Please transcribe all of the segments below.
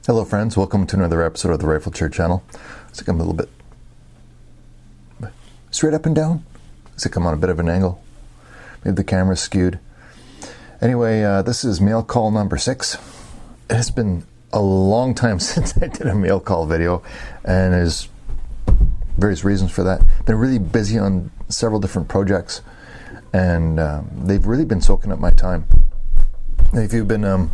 Hello friends, welcome to another episode of the Rifle Chair channel. Looks like I'm a little bit straight up and down. Looks like I'm on a bit of an angle. Maybe the camera's skewed. Anyway, this is mail call number 6. It has been a long time since I did a mail call video, and there's various reasons for that. Been really busy on several different projects, and they've really been soaking up my time. If you've been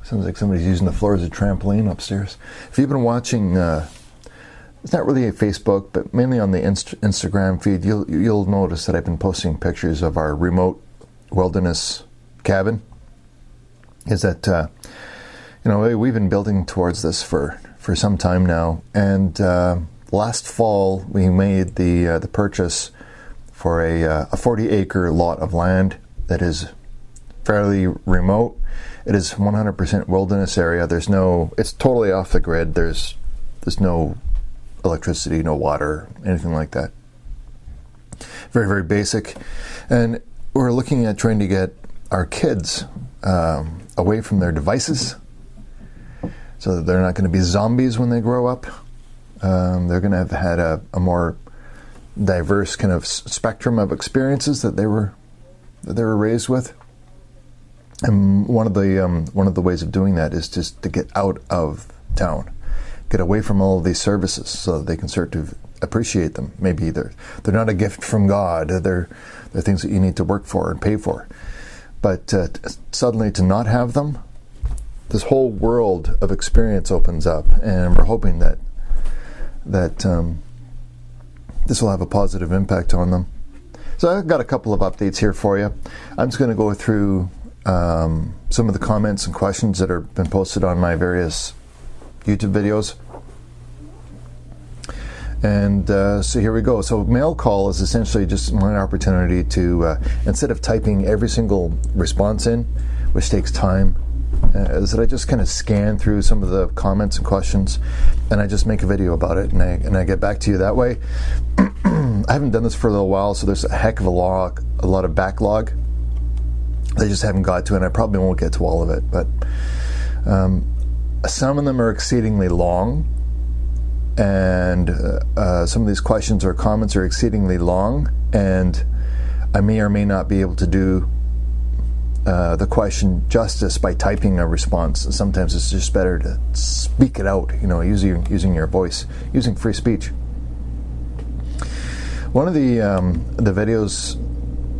sounds like somebody's using the floor as a trampoline upstairs. If you've been watching, it's not really a Facebook, but mainly on the Instagram feed, you'll notice that I've been posting pictures of our remote wilderness cabin. Is that we've been building towards this for some time now, and last fall we made the purchase for a 40-acre lot of land that is fairly remote. It is 100% wilderness area. It's totally off the grid. There's no electricity, no water, anything like that. Very, very basic. And we're looking at trying to get our kids away from their devices so that they're not going to be zombies when they grow up. They're going to have had a more diverse kind of spectrum of experiences that they were raised with. And one of the ways of doing that is just to get out of town, get away from all of these services, so that they can start to appreciate them. Maybe they're not a gift from God; they're things that you need to work for and pay for. But suddenly to not have them, this whole world of experience opens up, and we're hoping that this will have a positive impact on them. So I've got a couple of updates here for you. I'm just going to go through some of the comments and questions that have been posted on my various YouTube videos. And so here we go. So mail call is essentially just my opportunity to, instead of typing every single response in, which takes time, is that I just kind of scan through some of the comments and questions, and I just make a video about it, and I get back to you that way. I haven't done this for a little while, so there's a heck of a lot of backlog. I just haven't got to it, and I probably won't get to all of it, but some of them are exceedingly long, and some of these questions or comments are exceedingly long, and I may or may not be able to do the question justice by typing a response. Sometimes it's just better to speak it out, using your voice, using free speech. One of the videos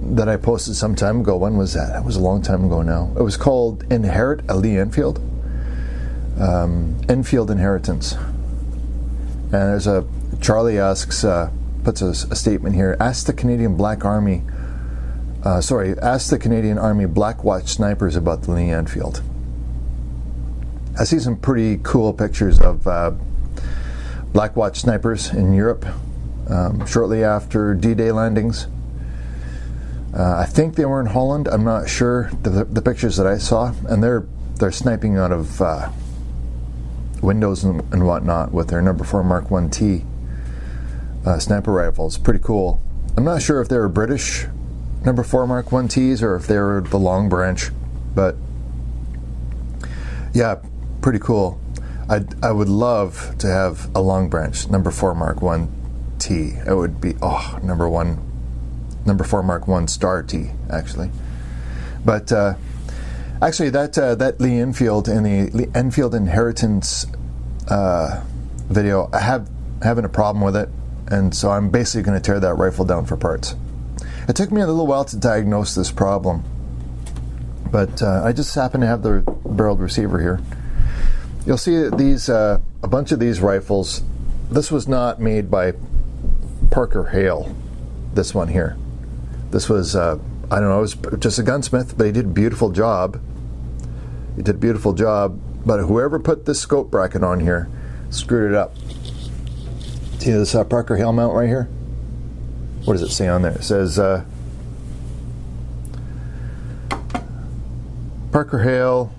that I posted some time ago, when was that? It was a long time ago now. It was called Inherit a Lee Enfield. Enfield Inheritance. And there's Charlie asks, puts a statement here, ask the Canadian Army Black Watch snipers about the Lee Enfield. I see some pretty cool pictures of Black Watch snipers in Europe shortly after D-Day landings. I think they were in Holland. I'm not sure. The pictures that I saw, and they're sniping out of windows and whatnot with their number 4 Mark 1T sniper rifles. Pretty cool. I'm not sure if they were British number 4 Mark 1Ts or if they were the long branch, but yeah, pretty cool. I would love to have a long branch number 4 Mark 1T. It would be number 4 Mark 1 Star T, actually. But actually, that Lee Enfield and the Enfield Inheritance video, I have having a problem with it, and so I'm basically going to tear that rifle down for parts. It took me a little while to diagnose this problem, but I just happen to have the barreled receiver here. You'll see these a bunch of these rifles. This was not made by Parker Hale. This one here. This was, I don't know, it was just a gunsmith, but he did a beautiful job. But whoever put this scope bracket on here screwed it up. See this Parker Hale mount right here? What does it say on there? It says, Parker Hale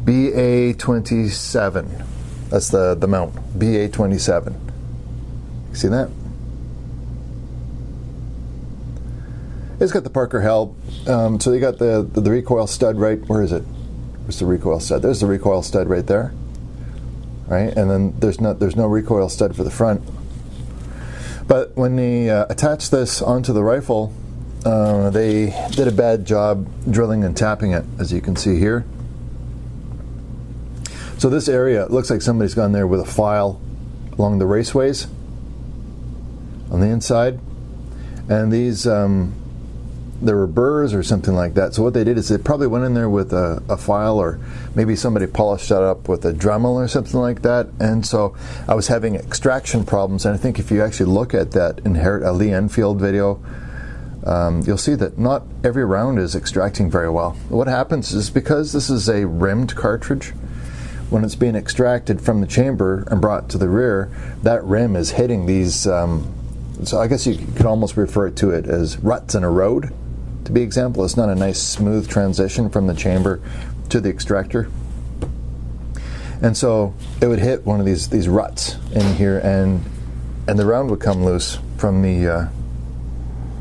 BA27. That's the mount, BA27. See that? It's got the Parker Hale, so you got the recoil stud right, where is it? Where's the recoil stud? There's the recoil stud right there, right? And then there's no recoil stud for the front. But when they attached this onto the rifle, they did a bad job drilling and tapping it, as you can see here. So this area, it looks like somebody's gone there with a file along the raceways on the inside. And these, there were burrs or something like that. So what they did is they probably went in there with a file, or maybe somebody polished that up with a Dremel or something like that. And so I was having extraction problems. And I think if you actually look at that SMLE Enfield video, you'll see that not every round is extracting very well. What happens is, because this is a rimmed cartridge, when it's being extracted from the chamber and brought to the rear, that rim is hitting these, so I guess you could almost refer to it as ruts in a road. To be example, it's not a nice smooth transition from the chamber to the extractor. And so it would hit one of these ruts in here, and the round would come loose from the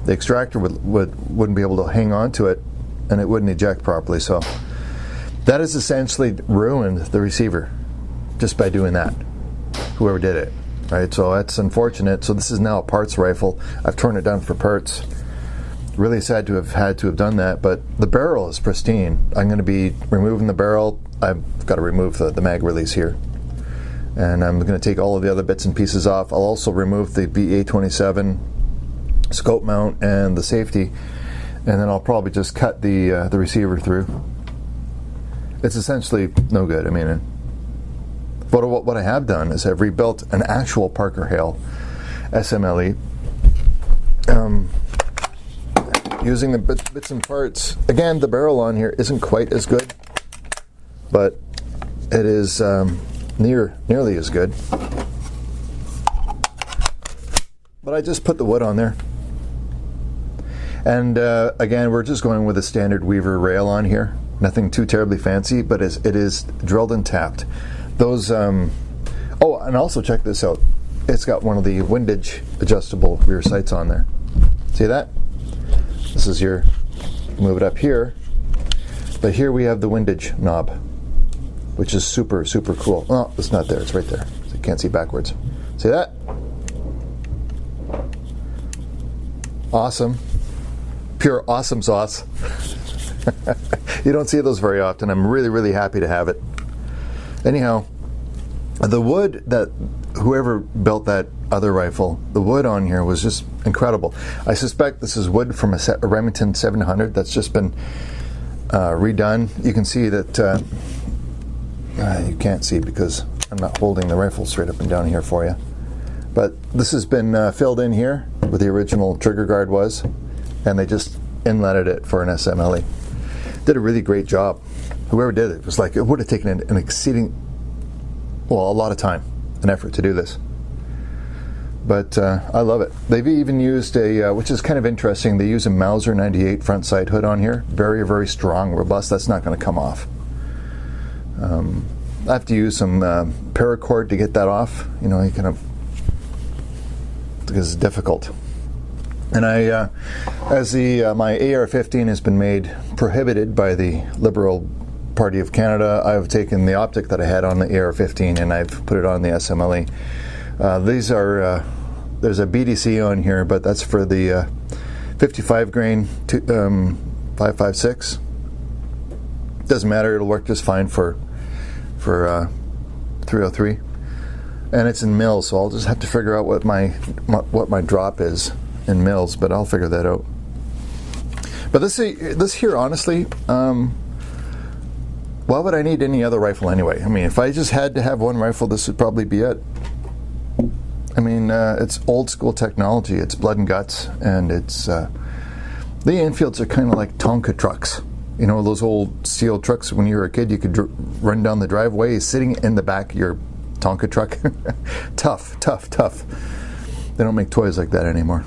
extractor wouldn't be able to hang on to it, and it wouldn't eject properly. So that has essentially ruined the receiver just by doing that, whoever did it, right? So that's unfortunate. So this is now a parts rifle. I've torn it down for parts. Really sad to have had to have done that, but the barrel is pristine. I'm going to be removing the barrel. I've got to remove the mag release here, and I'm going to take all of the other bits and pieces off. I'll also remove the BA-27 scope mount and the safety, and then I'll probably just cut the receiver through. It's essentially no good. I mean, but what I have done is I've rebuilt an actual Parker Hale SMLE, using the bits and parts. Again, the barrel on here isn't quite as good, but it is nearly as good. But I just put the wood on there. And again, we're just going with a standard Weaver rail on here. Nothing too terribly fancy, but it is drilled and tapped. Those, oh, and also check this out. It's got one of the windage adjustable rear sights on there. See that? This is your, move it up here. But here we have the windage knob, which is super, super cool. Oh, it's not there, it's right there. So you can't see backwards. See that? Awesome. Pure awesome sauce. You don't see those very often. I'm really, really happy to have it. Anyhow, the wood that whoever built that other rifle, the wood on here was just incredible. I suspect this is wood from a Remington 700 that's just been redone. You can see that, you can't see because I'm not holding the rifle straight up and down here for you. But this has been filled in here where the original trigger guard was, and they just inletted it for an SMLE. Did a really great job. Whoever did it was like, it would have taken an exceeding, well, a lot of time and effort to do this. But I love it. They've even used a, which is kind of interesting, they use a Mauser 98 front side hood on here. Very, very strong, robust. That's not going to come off. I have to use some paracord to get that off. You know, you kind of, because it's difficult. And I, as my AR-15 has been made prohibited by the Liberal Party of Canada, I've taken the optic that I had on the AR-15 and I've put it on the SMLE. These are, there's a BDC on here, but that's for the 55 grain 5.56. Doesn't matter, it'll work just fine for 303. And it's in mils, so I'll just have to figure out what my drop is in mils, but I'll figure that out. But this here, honestly, why would I need any other rifle anyway? I mean, if I just had to have one rifle, this would probably be it. I mean, it's old school technology. It's blood and guts, and it's the Enfields are kind of like Tonka trucks. You know, those old steel trucks. When you were a kid, you could run down the driveway sitting in the back of your Tonka truck. Tough, tough, tough. They don't make toys like that anymore.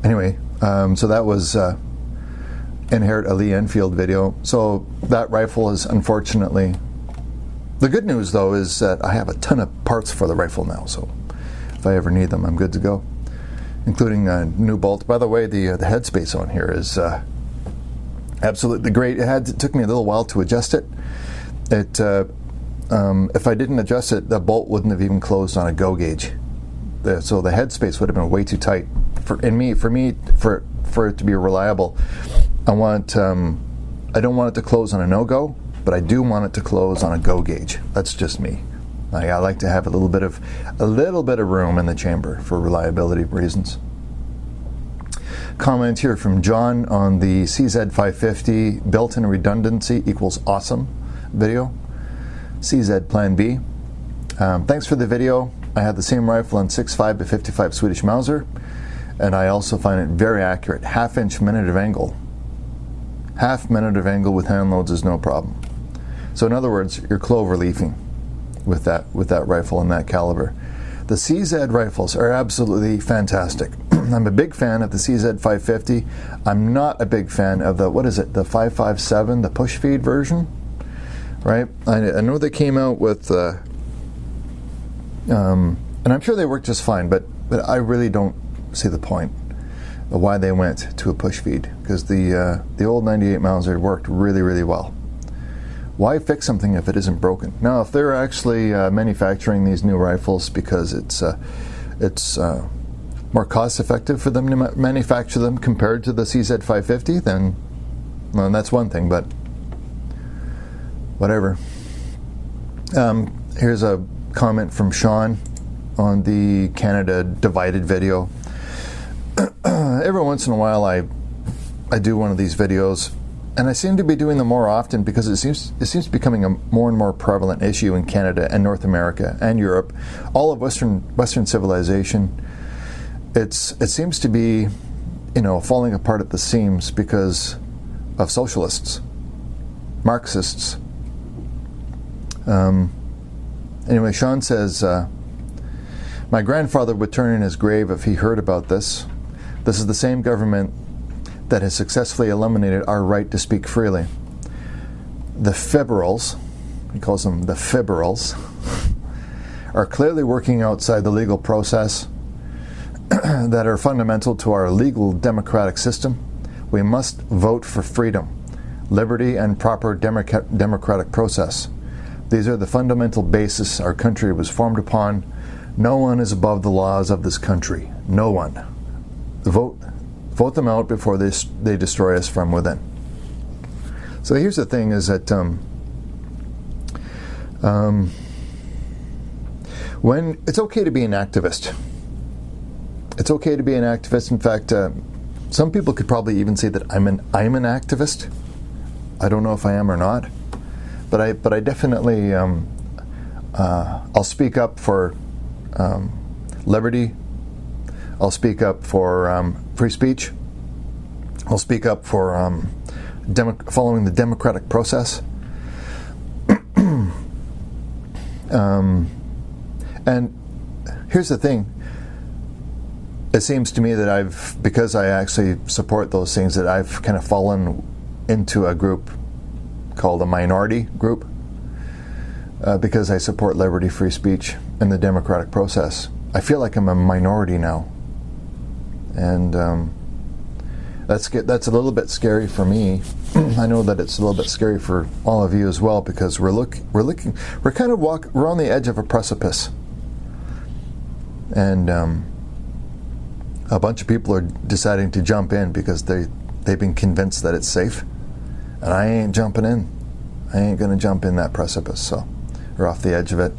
Anyway, so that was SMLE Enfield video. So that rifle is unfortunately. The good news, though, is that I have a ton of parts for the rifle now, so if I ever need them, I'm good to go, including a new bolt. By the way, the headspace on here is Absolutely great. It took me a little while to adjust it. If I didn't adjust it, the bolt wouldn't have even closed on a go gauge. So the headspace would have been way too tight. For it to be reliable, I don't want it to close on a no-go, but I do want it to close on a go gauge. That's just me. I like to have a little bit of room in the chamber for reliability reasons. Comment here from John on the CZ550 built-in redundancy equals awesome video. CZ Plan B. Thanks for the video. I had the same rifle on 6.5 to 55 Swedish Mauser, and I also find it very accurate. Half-inch minute of angle. Half minute of angle with hand loads is no problem. So in other words, you're clover leafing with that rifle and that caliber. The CZ rifles are absolutely fantastic. I'm a big fan of the CZ 550. I'm not a big fan of the 557, the push feed version, right? I know they came out with, and I'm sure they work just fine, but I really don't see the point of why they went to a push feed, because the old 98 Mauser worked really, really well. Why fix something if it isn't broken? Now, if they're actually manufacturing these new rifles because it's more cost-effective for them to manufacture them compared to the CZ 550, then well, that's one thing. But whatever. Here's a comment from Sean on the Canada Divided video. Every once in a while, I do one of these videos. And I seem to be doing them more often because it seems to be becoming a more and more prevalent issue in Canada and North America and Europe, all of Western civilization. It seems to be, falling apart at the seams because of socialists, Marxists. Anyway, Sean says, my grandfather would turn in his grave if he heard about this. This is the same government that has successfully eliminated our right to speak freely. The Federals, he calls them the Federals, are clearly working outside the legal process that are fundamental to our legal democratic system. We must vote for freedom, liberty, and proper democratic process. These are the fundamental basis our country was formed upon. No one is above the laws of this country. No one. Vote them out before they destroy us from within. So here's the thing: is that when it's okay to be an activist, it's okay to be an activist. In fact, some people could probably even say that I'm an activist. I don't know if I am or not, but I definitely I'll speak up for liberty. I'll speak up for free speech. I'll speak up for following the democratic process. And here's the thing. It seems to me that because I actually support those things, that I've kind of fallen into a group called a minority group because I support liberty, free speech, and the democratic process. I feel like I'm a minority now. And that's a little bit scary for me. I know that it's a little bit scary for all of you as well, because we're on the edge of a precipice, and a bunch of people are deciding to jump in because they've been convinced that it's safe, and I ain't jumping in. I ain't going to jump in that precipice, or off the edge of it.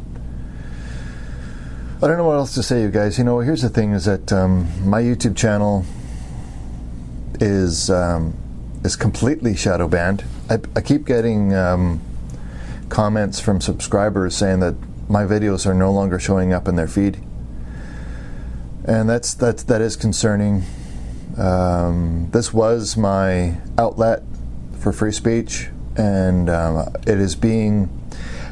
I don't know what else to say, you guys. Here's the thing: is that my YouTube channel is completely shadow banned. I keep getting comments from subscribers saying that my videos are no longer showing up in their feed, and that is concerning. This was my outlet for free speech, and it is being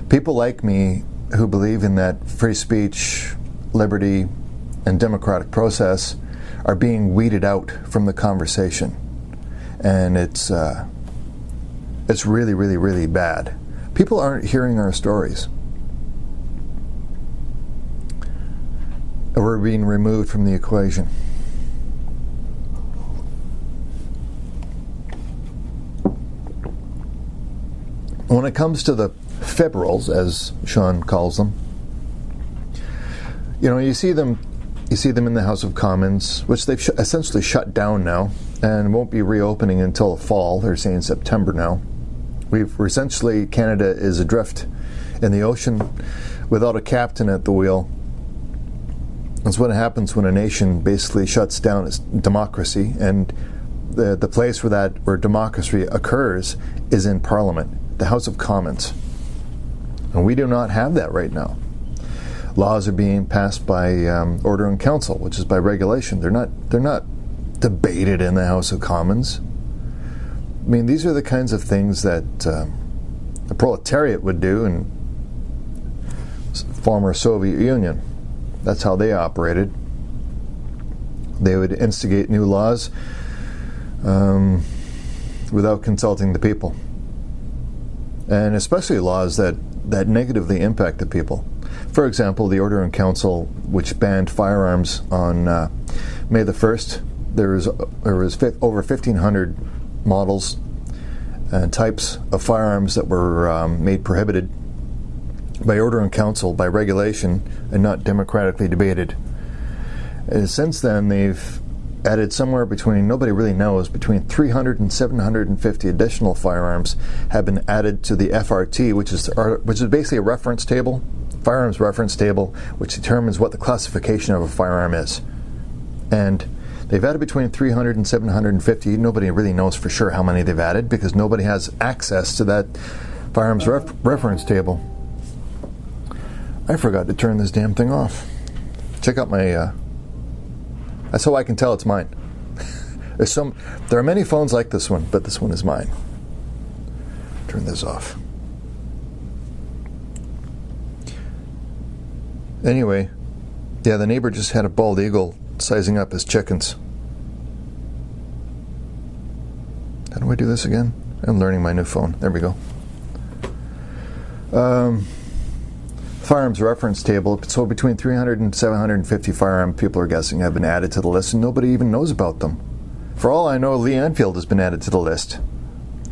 people like me who believe in that free speech, liberty, and democratic process are being weeded out from the conversation, and it's really, really, really bad. People aren't hearing our stories. We're being removed from the equation. When it comes to the fibberals, as Sean calls them, you see them in the House of Commons, which they've essentially shut down now and won't be reopening until the fall. They're saying September now. Canada is adrift in the ocean without a captain at the wheel. That's what happens when a nation basically shuts down its democracy, and the place where democracy occurs is in Parliament, the House of Commons. And we do not have that right now. Laws are being passed by order in council, which is by regulation. They're not debated in the House of Commons. I mean, these are the kinds of things that the proletariat would do in former Soviet Union. That's how they operated. They would instigate new laws without consulting the people, and especially laws that negatively impact the people. For example, the Order in Council, which banned firearms on May the 1st, there was over 1,500 models and types of firearms that were made prohibited by Order in Council, by regulation, and not democratically debated. And since then, they've added somewhere between, nobody really knows, between 300 and 750 additional firearms have been added to the FRT, which is basically a reference table, firearms reference table, which determines what the classification of a firearm is. And they've added between 300 and 750. Nobody really knows for sure how many they've added because nobody has access to that firearms reference table. I forgot to turn this damn thing off. Check out my... that's how I can tell it's mine. There are many phones like this one, but this one is mine. Turn this off. Anyway, yeah, the neighbor just had a bald eagle sizing up his chickens. How do I do this again? I'm learning my new phone. There we go. Firearms reference table. So between 300 and 750 firearm, people are guessing, have been added to the list, and nobody even knows about them. For all I know, Lee Enfield has been added to the list.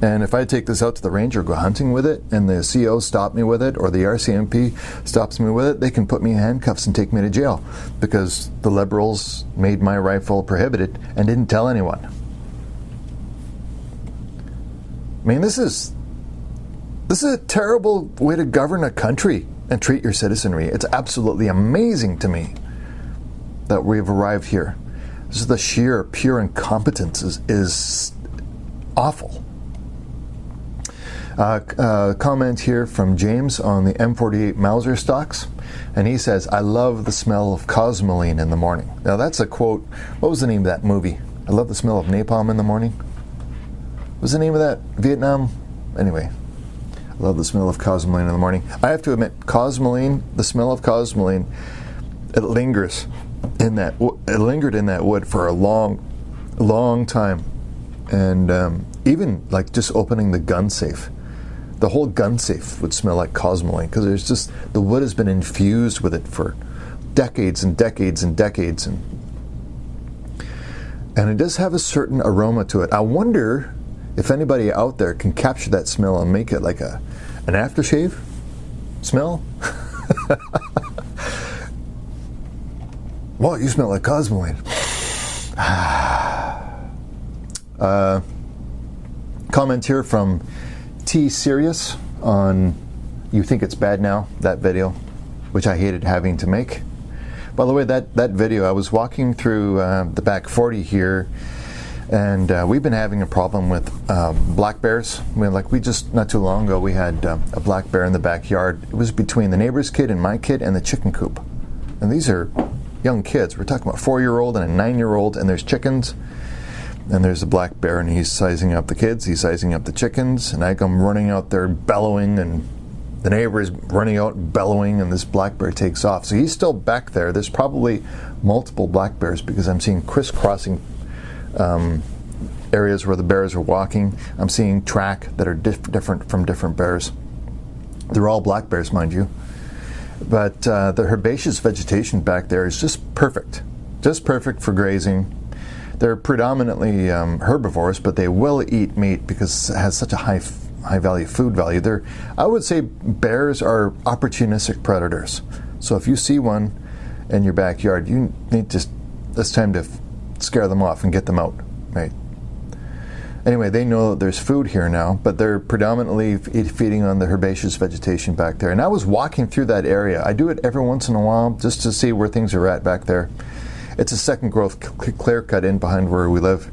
And if I take this out to the range or go hunting with it, and the CO stop me with it, or the RCMP stops me with it, they can put me in handcuffs and take me to jail because the Liberals made my rifle prohibited and didn't tell anyone. I mean, this is a terrible way to govern a country and treat your citizenry. It's absolutely amazing to me that we've arrived here. This is the sheer, pure incompetence is awful. Comment here from James on the M48 Mauser stocks, and he says, "I love the smell of Cosmoline in the morning." Now that's a quote. What was the name of that movie? I love the smell of napalm in the morning. What was the name of that? Vietnam? Anyway, I love the smell of Cosmoline in the morning. I have to admit, Cosmoline, the smell of Cosmoline, it lingers in that. It lingered in that wood for a long, long time, and even like just opening the gun safe. The whole gun safe would smell like Cosmoline because there's just, the wood has been infused with it for decades and decades and decades, and it does have a certain aroma to it. I wonder if anybody out there can capture that smell and make it like an aftershave smell. Well, you smell like Cosmoline. Comment here from T Serious on "You Think It's Bad Now," that video, which I hated having to make. By the way, that video, I was walking through the back 40 here, and we've been having a problem with black bears. We just, not too long ago, we had a black bear in the backyard. It was between the neighbor's kid and my kid and the chicken coop. And these are young kids. We're talking about a 4-year-old and a 9-year-old, and there's chickens. And there's a black bear, and he's sizing up the kids, he's sizing up the chickens, and I come running out there bellowing, and the neighbor is running out bellowing, and this black bear takes off. So he's still back there. There's probably multiple black bears because I'm seeing crisscrossing areas where the bears are walking. I'm seeing track that are different from different bears. They're all black bears, mind you. But the herbaceous vegetation back there is just perfect for grazing. They're predominantly herbivores, but they will eat meat because it has such a high high value food value. I would say bears are opportunistic predators. So if you see one in your backyard, you need to, it's time to scare them off and get them out, right? Anyway, they know that there's food here now, but they're predominantly feeding on the herbaceous vegetation back there. And I was walking through that area. I do it every once in a while just to see where things are at back there. It's a second growth clear cut in behind where we live.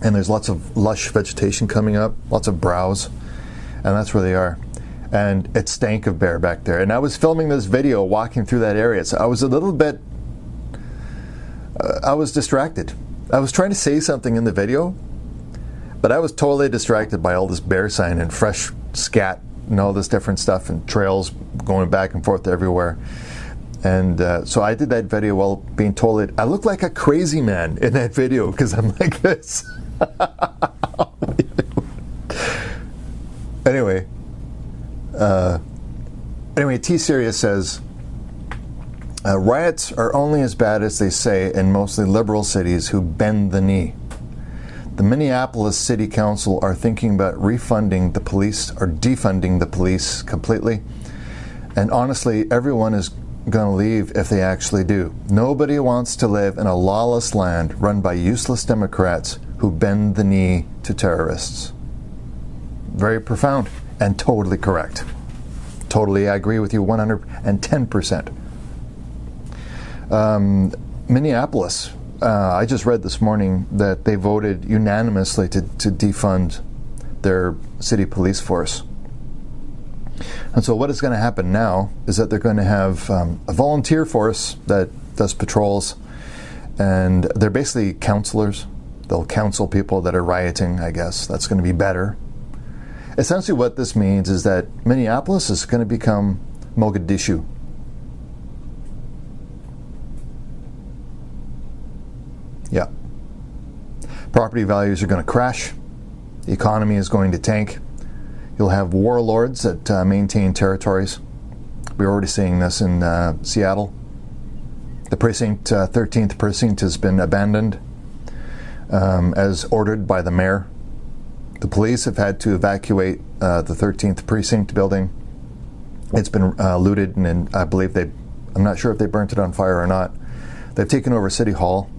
And there's lots of lush vegetation coming up, lots of browse, and that's where they are. And it stank of bear back there. And I was filming this video walking through that area, so I was a little bit, I was distracted. I was trying to say something in the video, but I was totally distracted by all this bear sign and fresh scat and all this different stuff and trails going back and forth everywhere. And so I did that video while being told I look like a crazy man in that video because I'm like this. Anyway, T-Serious says, riots are only as bad as they say in mostly liberal cities who bend the knee. The Minneapolis City Council are thinking about refunding the police or defunding the police completely. And honestly, everyone is going to leave if they actually do. Nobody wants to live in a lawless land run by useless Democrats who bend the knee to terrorists. Very profound and totally correct. Totally, I agree with you 110%. Minneapolis. I just read this morning that they voted unanimously to defund their city police force. And so what is going to happen now is that they're going to have a volunteer force that does patrols, and they're basically counselors. They'll counsel people that are rioting, I guess. That's going to be better. Essentially what this means is that Minneapolis is going to become Mogadishu. Yeah. Property values are going to crash. The economy is going to tank. You'll have warlords that maintain territories. We're already seeing this in Seattle. The 13th precinct has been abandoned as ordered by the mayor. The police have had to evacuate the 13th precinct building. It's been looted, and I believe I'm not sure if they burnt it on fire or not. They've taken over City Hall.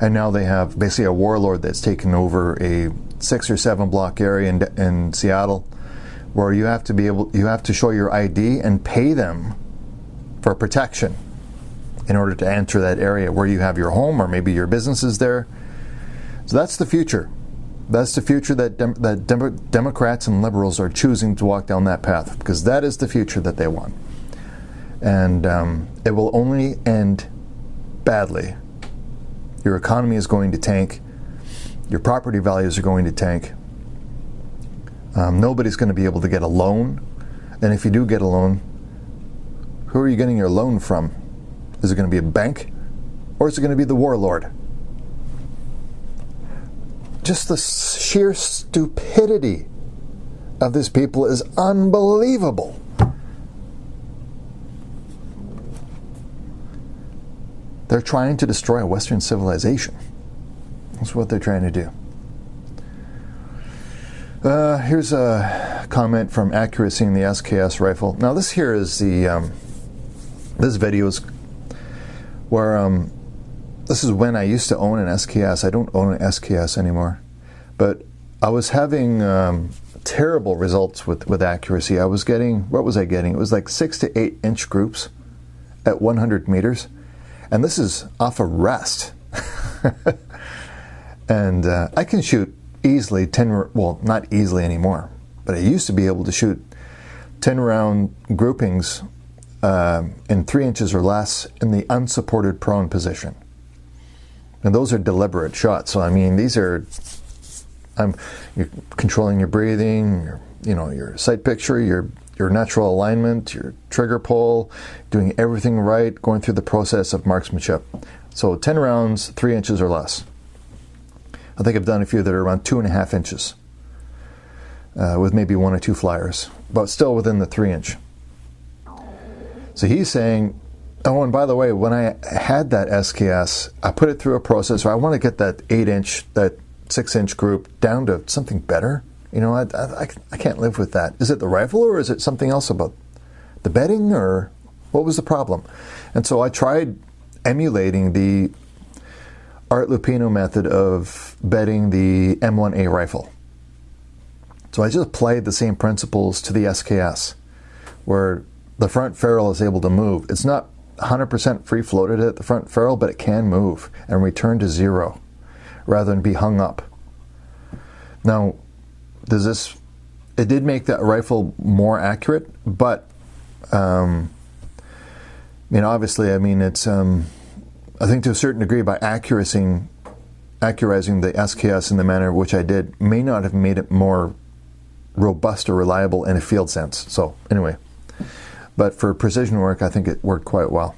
And now they have basically a warlord that's taken over a 6 or 7 block area in Seattle, where you have to show your ID and pay them for protection in order to enter that area where you have your home or maybe your business is there. So that's the future. That's the future that Democrats and liberals are choosing to walk down that path, because that is the future that they want. And it will only end badly. Your economy is going to tank. Your property values are going to tank. Nobody's going to be able to get a loan. And if you do get a loan, who are you getting your loan from? Is it going to be a bank? Or is it going to be the warlord? Just the sheer stupidity of these people is unbelievable. They're trying to destroy Western civilization. That's what they're trying to do. Here's a comment from Accuracy in the SKS rifle. Now this here is the this video is where this is when I used to own an SKS. I don't own an SKS anymore, but I was having terrible results with accuracy. I was getting, what was I getting? It was like 6 to 8 inch groups at 100 meters. And this is off a rest. And I can shoot easily 10, well, not easily anymore, but I used to be able to shoot 10 round groupings in 3 inches or less in the unsupported prone position. And those are deliberate shots. So I mean, these are, you're controlling your breathing, your sight picture, your natural alignment, your trigger pull, doing everything right, going through the process of marksmanship. So 10 rounds, 3 inches or less. I think I've done a few that are around 2.5 inches, with maybe 1 or 2 flyers, but still within the 3 inch. So he's saying, oh, and by the way, when I had that SKS, I put it through a process where I want to get that 8 inch, that 6 inch group down to something better. You know, I can't live with that. Is it the rifle, or is it something else about the bedding, or what was the problem? And so I tried emulating the Art Lupino method of bedding the M1A rifle. So I just applied the same principles to the SKS, where the front ferrule is able to move. It's not 100% free floated at the front ferrule, but it can move and return to zero rather than be hung up. Now, it did make that rifle more accurate, but obviously, it's I think to a certain degree, by accurizing the SKS in the manner which I did may not have made it more robust or reliable in a field sense. So anyway, but for precision work, I think it worked quite well.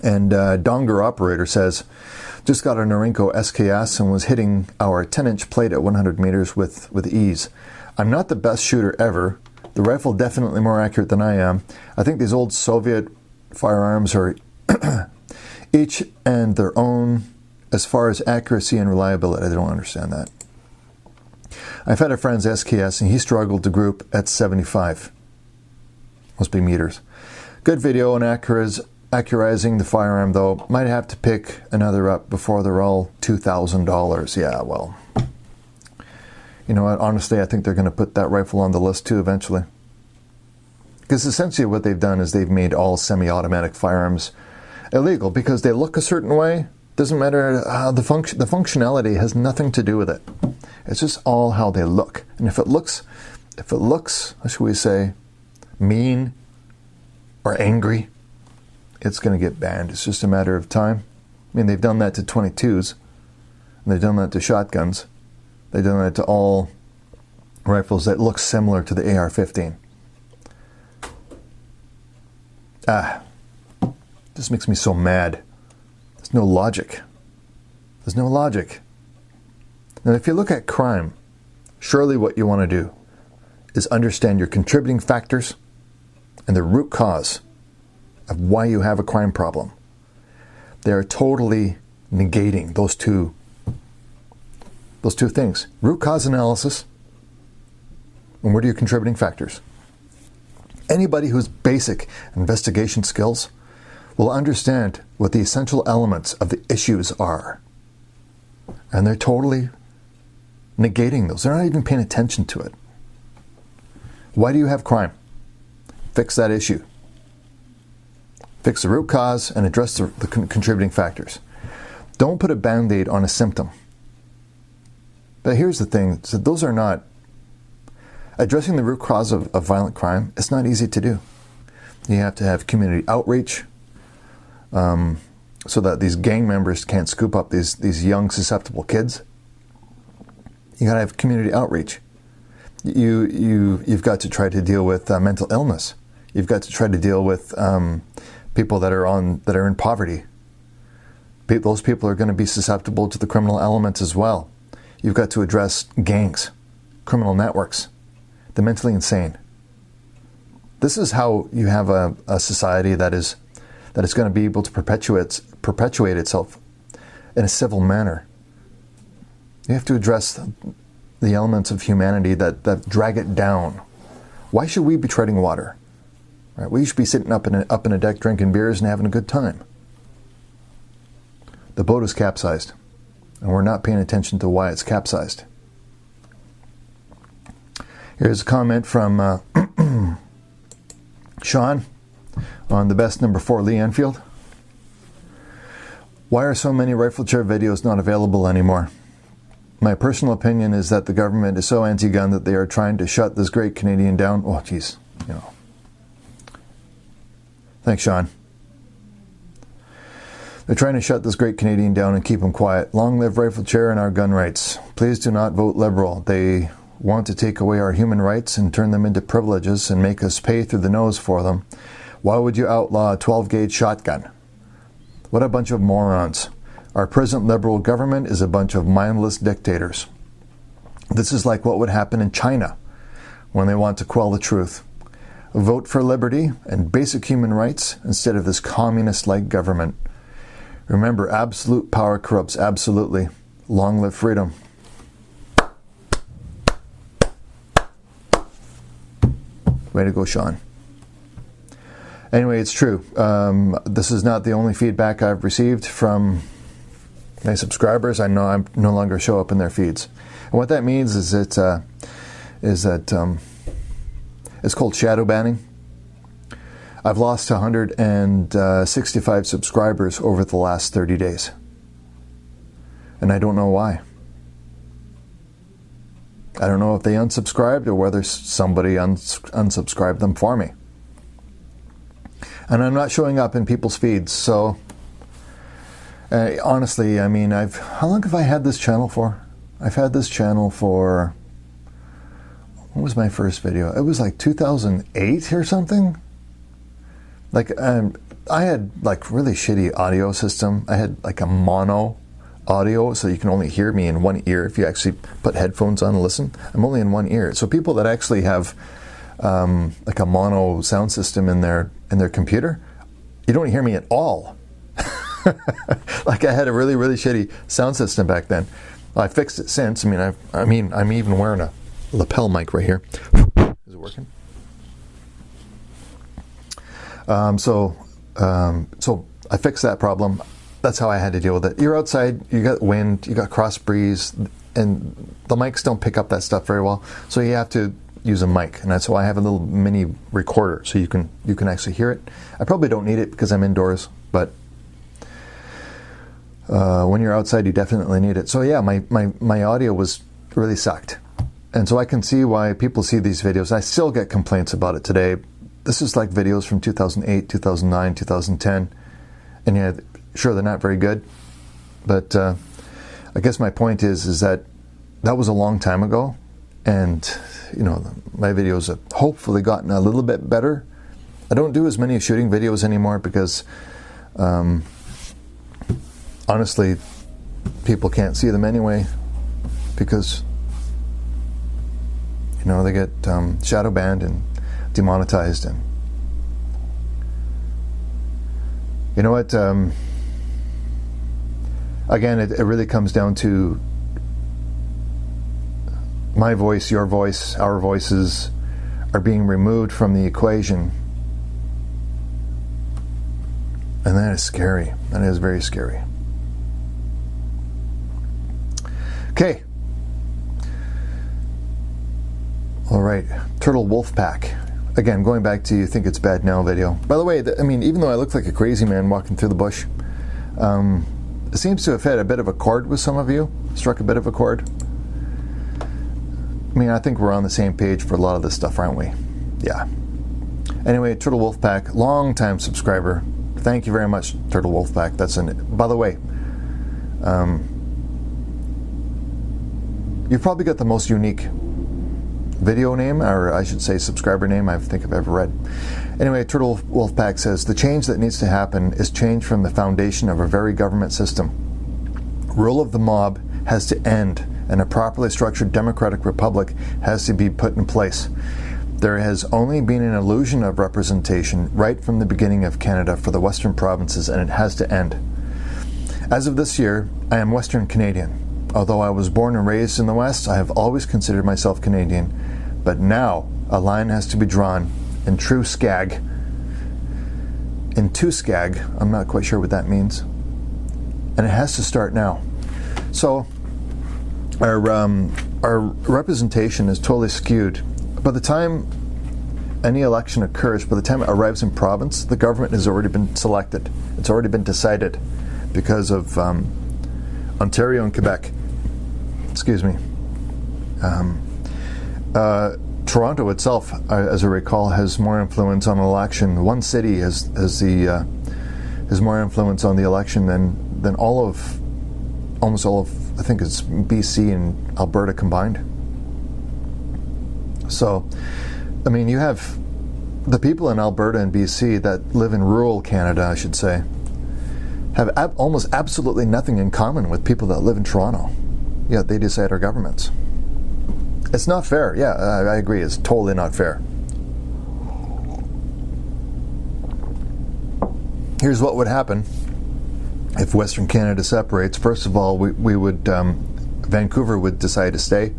And Donger Operator says, just got a Norinco SKS and was hitting our 10-inch plate at 100 meters with ease. I'm not the best shooter ever. The rifle definitely more accurate than I am. I think these old Soviet firearms are each and their own as far as accuracy and reliability. I don't understand that. I've had a friend's SKS and he struggled to group at 75. Must be meters. Good video on accurizing the firearm though. Might have to pick another up before they're all $2,000. Yeah, well, you know what? Honestly, I think they're going to put that rifle on the list too eventually. Because essentially what they've done is they've made all semi-automatic firearms illegal because they look a certain way. Doesn't matter how the functionality has nothing to do with it. It's just all how they look. And if it looks, how should we say, mean or angry, it's going to get banned. It's just a matter of time. I mean, they've done that to 22s, and they've done that to shotguns. They've done that to all rifles that look similar to the AR-15. This makes me so mad. There's no logic. There's no logic. Now, if you look at crime, surely what you want to do is understand your contributing factors and the root cause of why you have a crime problem. They are totally negating those two things. Root cause analysis, and what are your contributing factors? Anybody who's basic investigation skills will understand what the essential elements of the issues are. And they're totally negating those. They're not even paying attention to it. Why do you have crime? Fix that issue. Fix the root cause and address the contributing factors. Don't put a band-aid on a symptom. But here's the thing, so those are not, addressing the root cause of violent crime, it's not easy to do. You have to have community outreach so that these gang members can't scoop up these young susceptible kids. You got to have community outreach. You've got to try to deal with mental illness. You've got to try to deal with people that are in poverty. Those people are going to be susceptible to the criminal elements as well. You've got to address gangs, criminal networks, the mentally insane. This is how you have a society that is going to be able to perpetuate itself in a civil manner. You have to address the elements of humanity that drag it down. Why should we be treading water? Right? We should be sitting up in a deck drinking beers and having a good time. The boat is capsized, and we're not paying attention to why it's capsized. Here's a comment from Sean on the best number 4 Lee Enfield. Why are so many rifle chair videos not available anymore? My personal opinion is that the government is so anti-gun that they are trying to shut this great Canadian down. Oh, geez, Thanks, Sean. They're trying to shut this great Canadian down and keep him quiet. Long live rifle chair and our gun rights. Please do not vote Liberal. They want to take away our human rights and turn them into privileges and make us pay through the nose for them. Why would you outlaw a 12-gauge shotgun? What a bunch of morons. Our present Liberal government is a bunch of mindless dictators. This is like what would happen in China when they want to quell the truth. Vote for liberty and basic human rights instead of this communist-like government. Remember, absolute power corrupts absolutely. Long live freedom. Way to go, Sean. Anyway, it's true. This is not the only feedback I've received from my subscribers. I know I no longer show up in their feeds. And what that means is that it's called shadow banning. I've lost 165 subscribers over the last 30 days. And I don't know why. I don't know if they unsubscribed or whether somebody unsubscribed them for me. And I'm not showing up in people's feeds, so honestly, I mean, how long have I had this channel for? I've had this channel for, what was my first video? It was like 2008 or something. Like, I had like really shitty audio system. I had like a mono audio, so you can only hear me in one ear if you actually put headphones on and listen. I'm only in one ear. So people that actually have like a mono sound system in their computer, you don't hear me at all. Like I had a really, really shitty sound system back then. Well, I fixed it since. I mean, I'm even wearing a lapel mic right here. Is it working? So I fixed that problem. That's how I had to deal with it. You're outside, you got wind, you got cross breeze, and the mics don't pick up that stuff very well. So you have to use a mic, and that's why I have a little mini recorder, so you can actually hear it. I probably don't need it because I'm indoors, but when you're outside, you definitely need it. So yeah, my audio was really sucked, and so I can see why people see these videos. I still get complaints about it today. This is like videos from 2008, 2009, 2010, and yeah, sure, they're not very good, but I guess my point is that was a long time ago, and you know, my videos have hopefully gotten a little bit better. I don't do as many shooting videos anymore because honestly, people can't see them anyway because, you know, they get shadow banned and demonetized. And you know what, again, it really comes down to my voice, your voice, our voices are being removed from the equation. And that is scary. That is very scary. Okay. All right. Turtle Wolf Pack. Again, going back to You Think It's Bad Now video. By the way, I mean, even though I look like a crazy man walking through the bush, it seems to have hit a bit of a chord with some of you. Struck a bit of a chord. I mean, I think we're on the same page for a lot of this stuff, aren't we? Yeah. Anyway, Turtle Wolfpack, long-time subscriber. Thank you very much, Turtle Wolfpack. By the way, you've probably got the most unique video name, or I should say subscriber name, I think I've ever read. Anyway, Turtle Wolfpack says, the change that needs to happen is change from the foundation of a very government system. Rule of the mob has to end, and a properly structured democratic republic has to be put in place. There has only been an illusion of representation right from the beginning of Canada for the Western provinces, and it has to end. As of this year, I am Western Canadian. Although I was born and raised in the West, I have always considered myself Canadian. But now, a line has to be drawn in true skag. In two skag, I'm not quite sure what that means. And it has to start now. So, our representation is totally skewed. By the time any election occurs, by the time it arrives in province, the government has already been selected. It's already been decided because of Ontario and Quebec. Excuse me. Toronto itself, as I recall, has more influence on an election. One city has more influence on the election than almost all of, I think it's BC and Alberta combined. So, I mean, you have the people in Alberta and BC that live in rural Canada, I should say, have almost absolutely nothing in common with people that live in Toronto. Yet they decide our governments. It's not fair. Yeah, I agree. It's totally not fair. Here's what would happen if Western Canada separates. First of all, we would Vancouver would decide to stay.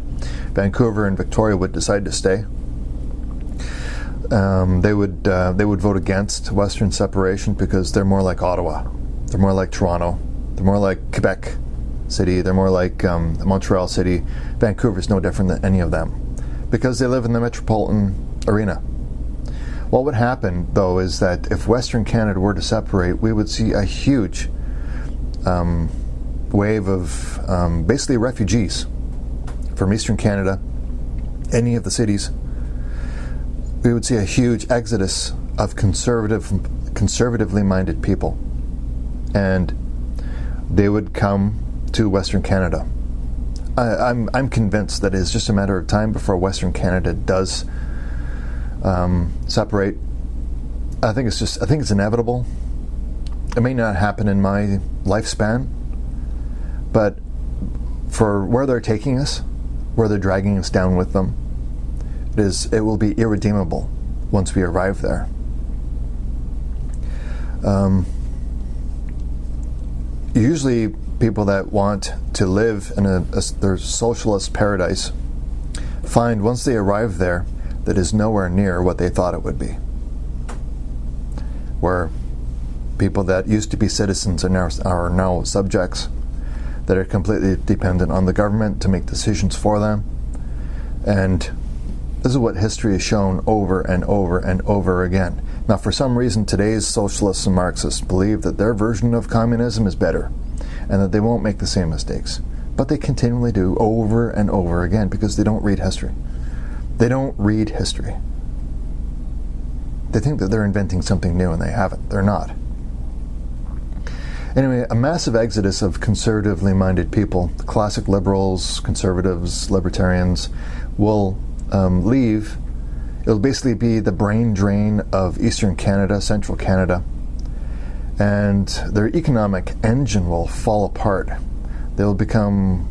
Vancouver and Victoria would decide to stay. They would vote against Western separation because they're more like Ottawa, they're more like Toronto, they're more like Quebec City, they're more like Montreal City. Vancouver's no different than any of them because they live in the metropolitan arena. What would happen, though, is that if Western Canada were to separate, we would see a huge wave of basically refugees from Eastern Canada, any of the cities. We would see a huge exodus of conservatively minded people, and they would come to Western Canada. I'm convinced that it's just a matter of time before Western Canada does separate. I think it's inevitable. It may not happen in my lifespan, but for where they're taking us, where they're dragging us down with them, it will be irredeemable once we arrive there. Usually people that want to live in their socialist paradise find once they arrive there that is nowhere near what they thought it would be. Where people that used to be citizens are now subjects that are completely dependent on the government to make decisions for them. And this is what history has shown over and over and over again. Now, for some reason, today's socialists and Marxists believe that their version of communism is better and that they won't make the same mistakes. But they continually do over and over again because they don't read history. They don't read history. They think that they're inventing something new and they haven't. They're not. Anyway, a massive exodus of conservatively minded people, classic liberals, conservatives, libertarians, will leave. It'll basically be the brain drain of Eastern Canada, Central Canada, and their economic engine will fall apart. They'll become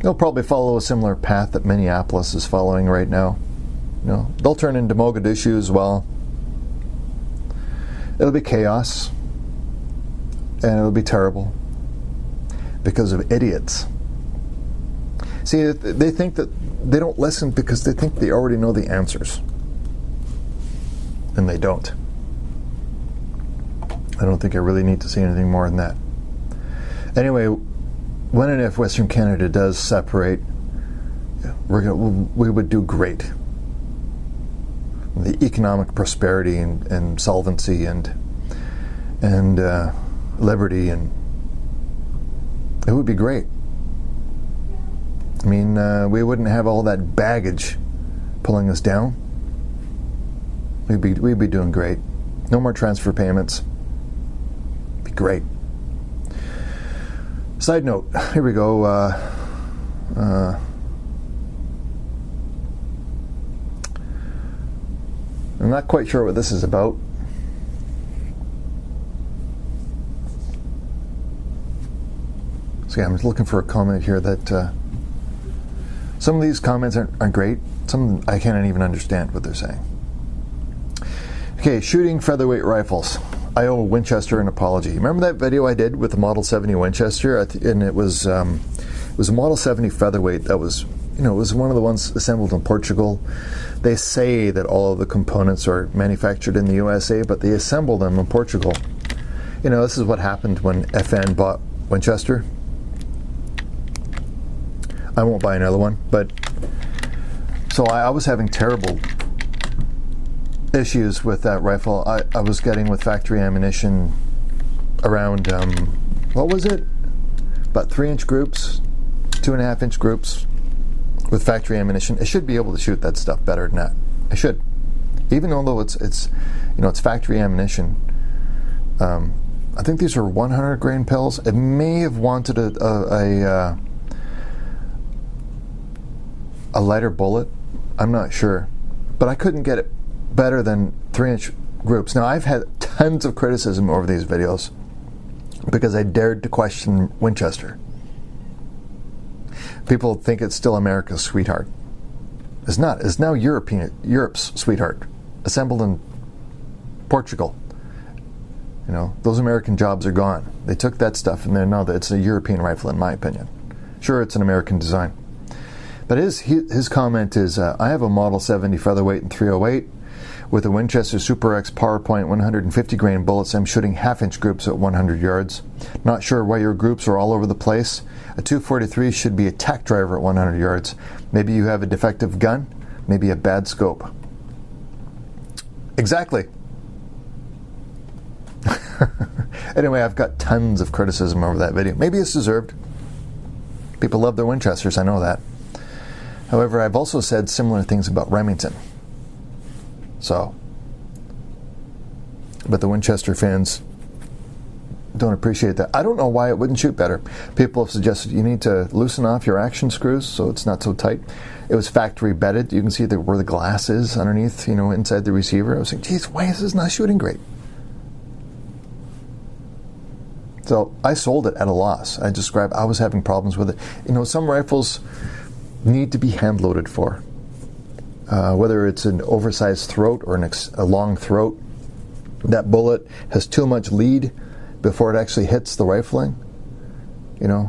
they'll probably follow a similar path that Minneapolis is following right now. They'll turn into Mogadishu as well. It'll be chaos, and it'll be terrible because of idiots. See, they think that they don't listen because they think they already know the answers. And they don't. I don't think I really need to say anything more than that. Anyway, when and if Western Canada does separate, we would do great. The economic prosperity and solvency and liberty, and it would be great. I mean, we wouldn't have all that baggage pulling us down. We'd be doing great. No more transfer payments. Be great. Side note, here we go. I'm not quite sure what this is about. So yeah, I'm just looking for a comment here that some of these comments aren't great. Some I can't even understand what they're saying. Okay, shooting featherweight rifles. I owe Winchester an apology. Remember that video I did with the Model 70 Winchester? And it was a Model 70 featherweight that was, it was one of the ones assembled in Portugal. They say that all of the components are manufactured in the USA, but they assemble them in Portugal. This is what happened when FN bought Winchester. I won't buy another one, but so I was having terrible issues with that rifle. I was getting with factory ammunition around, what was it? About 3-inch groups, 2.5-inch groups with factory ammunition. It should be able to shoot that stuff better than that. It should. Even although it's factory ammunition. I think these are 100 grain pills. It may have wanted a lighter bullet. I'm not sure. But I couldn't get it better than 3-inch groups. Now, I've had tons of criticism over these videos because I dared to question Winchester. People think it's still America's sweetheart. It's not. It's now Europe's sweetheart, assembled in Portugal. Those American jobs are gone. They took that stuff and it's a European rifle, in my opinion. Sure, it's an American design. But his comment is, I have a Model 70 featherweight and 308 with a Winchester Super X PowerPoint 150 grain bullets. I'm shooting half-inch groups at 100 yards. Not sure why your groups are all over the place. A 243 should be a tack driver at 100 yards. Maybe you have a defective gun, maybe a bad scope. Exactly. Anyway, I've got tons of criticism over that video. Maybe it's deserved. People love their Winchesters, I know that. However, I've also said similar things about Remington. So, but the Winchester fans don't appreciate that. I don't know why it wouldn't shoot better. People have suggested you need to loosen off your action screws so it's not so tight. It was factory bedded. You can see where the glass is underneath, inside the receiver. I was like, geez, why is this not shooting great? So I sold it at a loss. I was having problems with it. Some rifles need to be hand loaded for. Whether it's an oversized throat or a long throat, that bullet has too much lead before it actually hits the rifling. I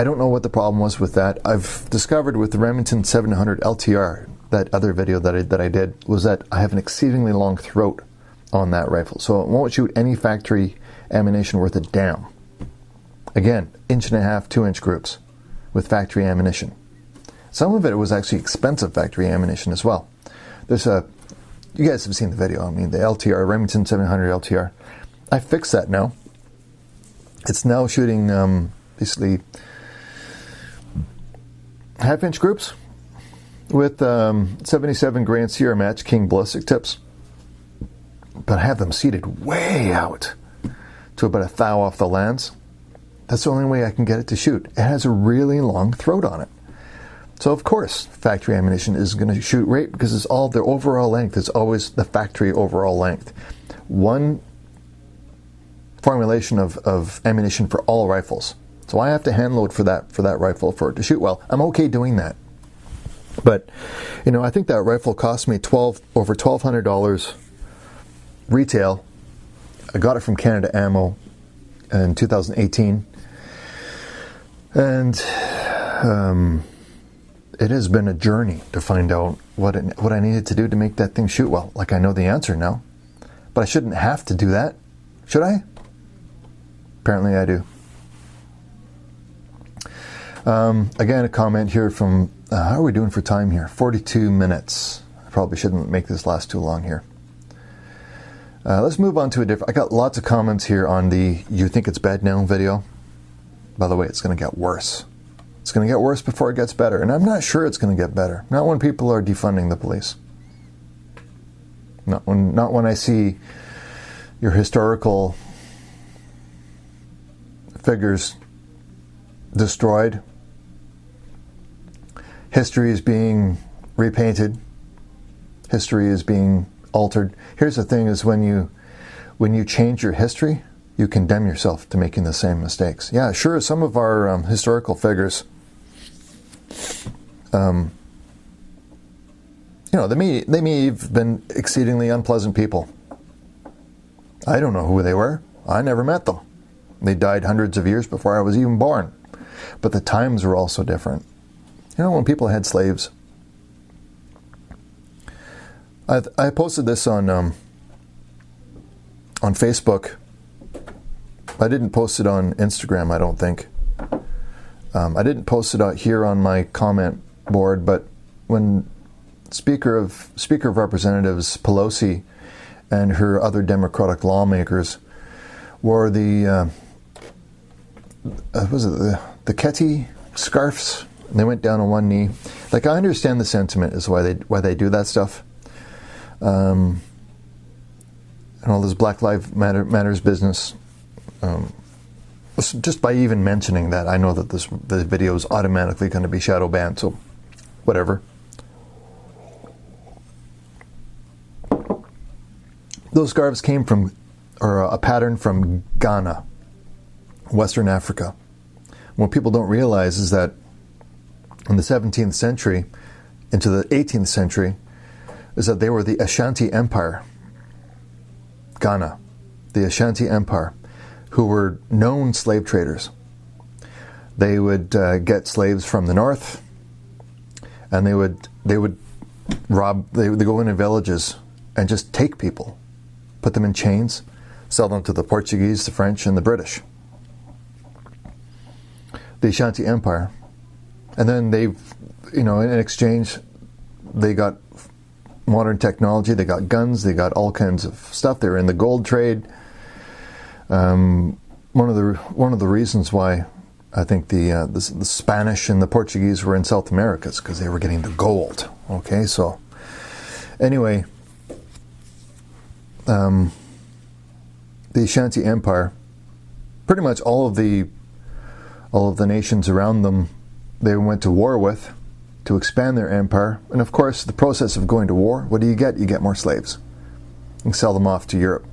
don't know what the problem was with that. I've discovered with the Remington 700 LTR, that other video that I did, was that I have an exceedingly long throat on that rifle. So it won't shoot any factory ammunition worth a damn. Again, 1.5-inch, 2-inch groups with factory ammunition. Some of it was actually expensive factory ammunition as well. You guys have seen the video. The LTR, Remington 700 LTR. I fixed that now. It's now shooting basically half-inch groups with 77 grain Sierra Match King ballistic tips. But I have them seated way out to about a thou off the lands. That's the only way I can get it to shoot. It has a really long throat on it. So of course, factory ammunition is going to shoot right because it's all the overall length is always the factory overall length. One formulation of ammunition for all rifles. So I have to hand load for that rifle for it to shoot well. I'm okay doing that. But I think that rifle cost me over $1,200 retail. I got it from Canada Ammo in 2018. And it has been a journey to find out what I needed to do to make that thing shoot well. Like, I know the answer now, but I shouldn't have to do that. Should I? Apparently I do. Again, a comment here from, how are we doing for time here? 42 minutes. I probably shouldn't make this last too long here. Let's move on to I got lots of comments here on the "You Think It's Bad Now" video. By the way, it's going to get worse. It's going to get worse before it gets better. And I'm not sure it's going to get better. Not when people are defunding the police. Not when I see your historical figures destroyed. History is being repainted. History is being altered. Here's the thing: is when you change your history, you condemn yourself to making the same mistakes. Yeah, sure. Some of our historical figures, they may have been exceedingly unpleasant people. I don't know who they were. I never met them. They died hundreds of years before I was even born. But the times were also different. When people had slaves. I posted this on Facebook. I didn't post it on Instagram, I don't think. I didn't post it out here on my comment board, but when Speaker of Representatives Pelosi and her other Democratic lawmakers wore the Ketty scarves, and they went down on one knee. Like, I understand the sentiment is why they do that stuff. And all this Black Lives Matters business. Just by even mentioning that, I know that the video is automatically going to be shadow banned, so whatever. Those scarves came from, or a pattern from Ghana, Western Africa. What people don't realize is that in the 17th century into the 18th century is that they were the Ashanti Empire. Ghana, the Ashanti Empire, who were known slave traders. They would get slaves from the north and they would rob. They would go into villages and just take people, put them in chains, sell them to the Portuguese, the French, and the British. The Ashanti Empire. And then in exchange, they got modern technology, they got guns, they got all kinds of stuff. They were in the gold trade. One of the reasons why I think the Spanish and the Portuguese were in South America is because they were getting the gold. Okay, so anyway, the Ashanti Empire, pretty much all of the nations around them, they went to war with to expand their empire. And of course, the process of going to war, what do? You get more slaves and sell them off to Europe.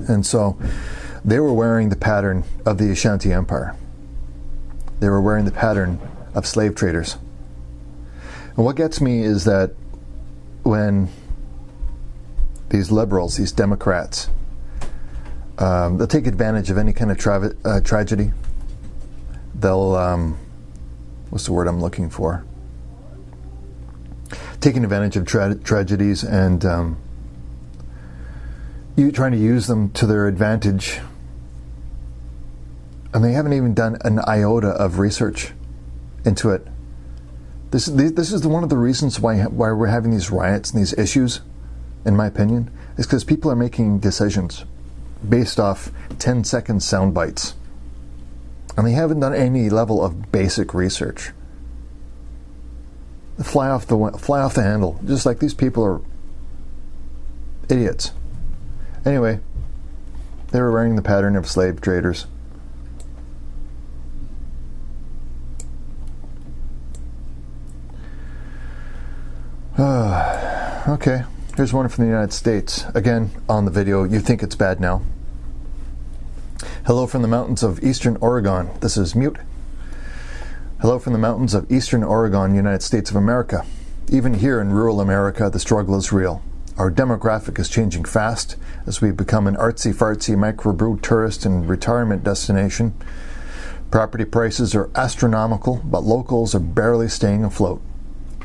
And so they were wearing the pattern of the Ashanti Empire. They were wearing the pattern of slave traders. And what gets me is that when these liberals, these Democrats, they'll take advantage of any kind of tragedy. They'll, what's the word I'm looking for? Taking advantage of tragedies and trying to use them to their advantage. And they haven't even done an iota of research into it. This is one of the reasons why we're having these riots and these issues, in my opinion, is because people are making decisions based off 10-second sound bites. And they haven't done any level of basic research. Fly off the handle, just like these people are idiots. Anyway, they were wearing the pattern of slave traders. Okay, here's one from the United States. Again, on the video, you think it's bad now. Hello from the mountains of eastern Oregon. This is mute. Hello from the mountains of eastern Oregon, United States of America. Even here in rural America, the struggle is real. Our demographic is changing fast as we become an artsy-fartsy microbrew tourist and retirement destination. Property prices are astronomical, but locals are barely staying afloat.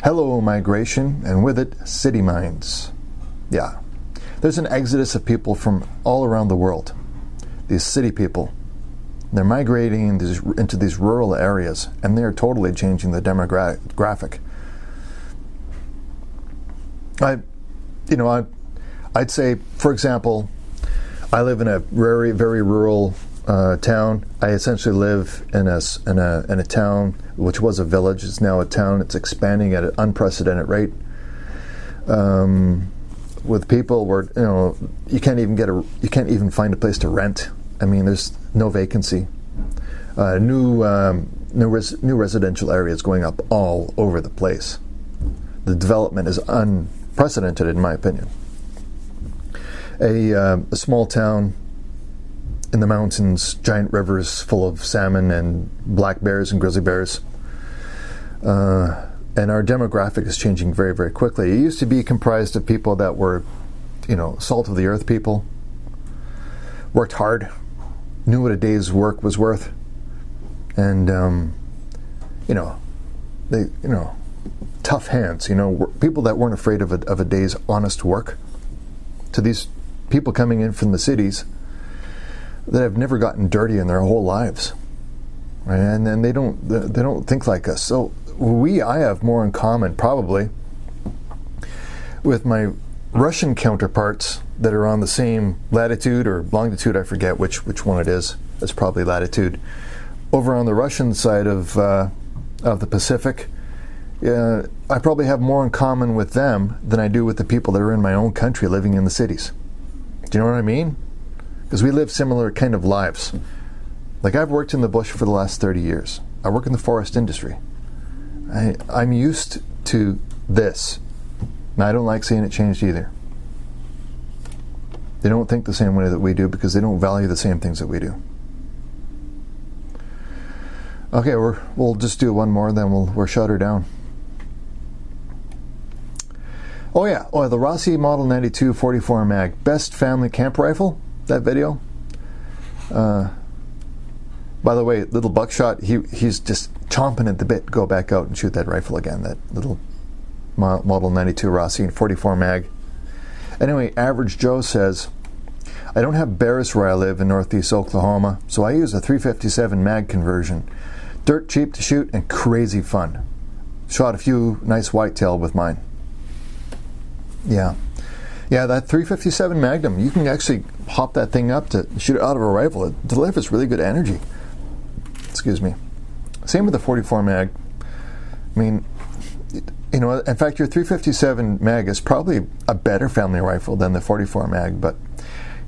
Hello, migration, and with it, city minds. Yeah, there's an exodus of people from all around the world. These city people, they're migrating into these rural areas, and they're totally changing the demographic. I'd say, for example, I live in a very, very rural town. I essentially live in a town which was a village. It's now a town. It's expanding at an unprecedented rate. With people where you can't even find a place to rent. I mean, there's no vacancy. New residential areas going up all over the place. The development is unprecedented, in my opinion. A small town in the mountains, giant rivers full of salmon and black bears and grizzly bears. And our demographic is changing very, very quickly. It used to be comprised of people that were, salt of the earth people, worked hard, knew what a day's work was worth, and tough hands. People that weren't afraid of a day's honest work. To these people coming in from the cities that have never gotten dirty in their whole lives, right? And then they don't think like us. So I have more in common probably with my Russian counterparts that are on the same latitude or longitude. I forget which one it is. It's probably latitude. Over on the Russian side of the Pacific, I probably have more in common with them than I do with the people that are in my own country living in the cities. Do you know what I mean? Because we live similar kind of lives. Like, I've worked in the bush for the last 30 years. I work in the forest industry. I'm used to this. And I don't like seeing it changed either. They don't think the same way that we do because they don't value the same things that we do. Okay, we'll just do one more, then we'll shut her down. The Rossi Model 92 44 Mag, best family camp rifle. That video. By the way, little Buckshot, he's just chomping at the bit to go back out and shoot that rifle again, that little Model 92 Racine 44 mag. Anyway, Average Joe says, I don't have bears where I live in northeast Oklahoma, so I use a 357 mag conversion. Dirt cheap to shoot and crazy fun. Shot a few nice whitetail with mine. Yeah, that 357 Magnum, you can actually hop that thing up to shoot it out of a rifle. It delivers really good energy. Excuse me. Same with the 44 mag. I mean, you know, in fact, your 357 mag is probably a better family rifle than the 44 mag, but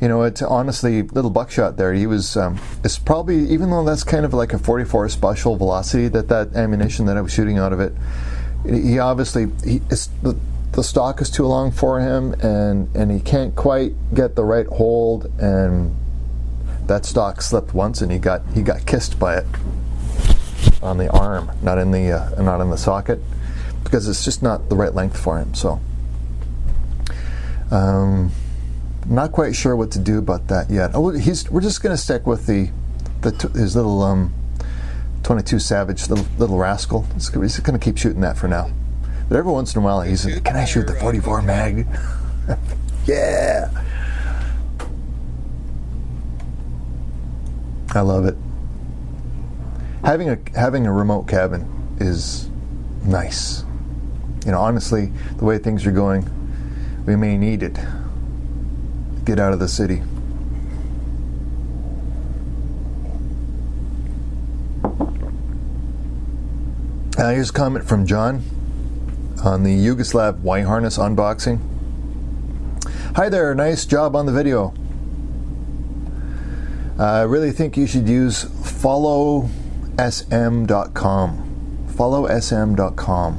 you know, it's honestly, little buckshot there. He was, it's probably, even though that's kind of like a 44 special velocity, that ammunition that I was shooting out of it, he obviously, the stock is too long for him, and he can't quite get the right hold, and that stock slipped once, and he got kissed by it on the arm, not in the socket, because it's just not the right length for him. So, not quite sure what to do about that yet. We're just going to stick with his little 22 Savage, little rascal. He's going to keep shooting that for now. But every once in a while, he's like, "Can I shoot the 44 mag?" Yeah, I love it. Having a remote cabin is nice. You know, honestly, the way things are going, we may need it. Get out of the city. Here's a comment from John on the Yugoslav Y harness unboxing. Hi there, nice job on the video. I really think you should use followsm.com. Followsm.com.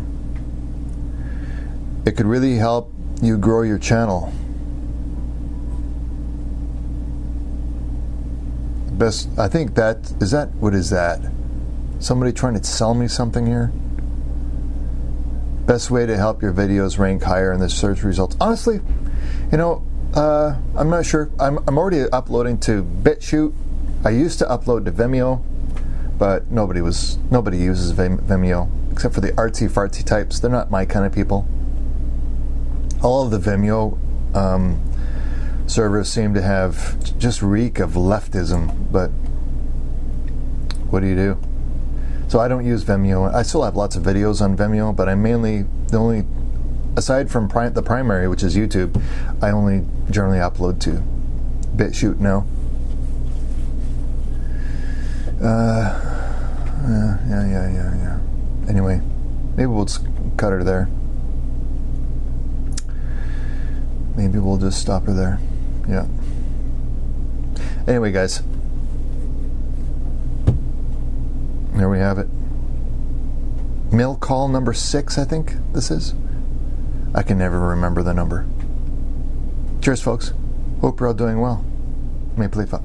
It could really help you grow your channel. I think what is that? Somebody trying to sell me something here? Best way to help your videos rank higher in the search results. Honestly, you know, I'm not sure. I'm already uploading to BitChute. I used to upload to Vimeo, but nobody uses Vimeo except for the artsy fartsy types. They're not my kind of people. All of the Vimeo servers seem to have just reek of leftism, but what do you do? So I don't use Vimeo. I still have lots of videos on Vimeo, but I'm mainly aside from the primary, which is YouTube, I only generally upload to BitChute now. Yeah. Anyway, maybe we'll just cut her there. Maybe we'll just stop her there. Yeah. Anyway, guys. There we have it. Mail call number 6, I think this is. I can never remember the number. Cheers, folks. Hope you're all doing well. Maple Leaf up.